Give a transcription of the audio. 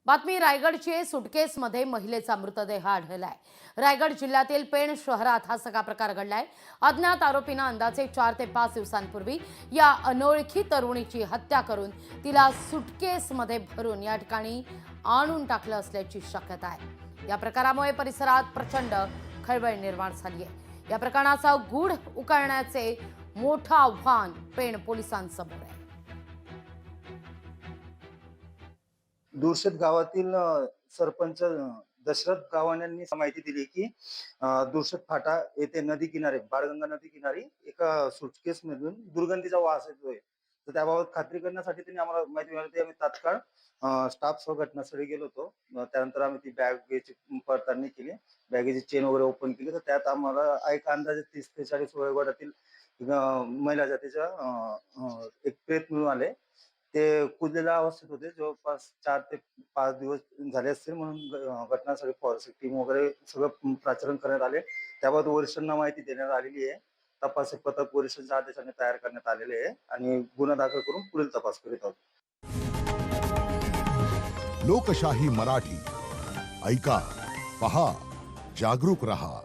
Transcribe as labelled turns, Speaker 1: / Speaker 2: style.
Speaker 1: बातमी रायगडची आहे। सुटकेसमध्ये महिलेचा मृतदेह आढळलाय। रायगड जिल्ह्यातील पेण शहरात हा सगळा प्रकार घडलाय। अज्ञात आरोपींना अंदाजे 4 ते 5 दिवसांपूर्वी या अनोळखी तरुणीची हत्या करून तिला सुटकेसमध्ये भरून या ठिकाणी आणून टाकलं असल्याची शक्यता आहे। या प्रकारामुळे परिसरात प्रचंड खळबळ निर्माण झाली आहे। या प्रकरणाचा गूढ उकळण्याचे मोठं आव्हान पेण पोलिसांसमोर आहे।
Speaker 2: दुर्शत गावातील सरपंच दशरथ गावाण यांनी माहिती दिली की दुर्शत फाटा येथे नदी किनारे बाळगंगा नदी किनारी एका सुटकेस मधून दुर्गंधीचा वास येतोय। तर त्याबाबत खात्री करण्यासाठी त्यांनी आम्हाला माहिती मिळाली। आम्ही तात्काळ स्टाफ सह घटनास्थळी गेलो होतो। त्यानंतर आम्ही ती बॅगेची पडताळणी केली, बॅगेची चेन वगैरे ओपन केली। तर त्यात आम्हाला एक अंदाजे 30 ते 40 वयोगटातील महिला जातीच्या एक प्रेत मिळून आले। ते कुजलेल्या अवस्थेत होते। जवळपास 4 ते 5 दिवस झाले असतील, म्हणून घटनास्थळी फॉरेन्सिक टीम वगैरे सगळं प्राचारण करण्यात आले। त्याबाबत वरिष्ठांना माहिती देण्यात आलेली आहे। तपास पथक वरिष्ठांच्या आदेशाने तयार करण्यात आलेले आहे आणि गुन्हा दाखल करून पुढील तपास करीत आहोत।
Speaker 3: लोकशाही मराठी ऐका, पहा, जागरूक रहा।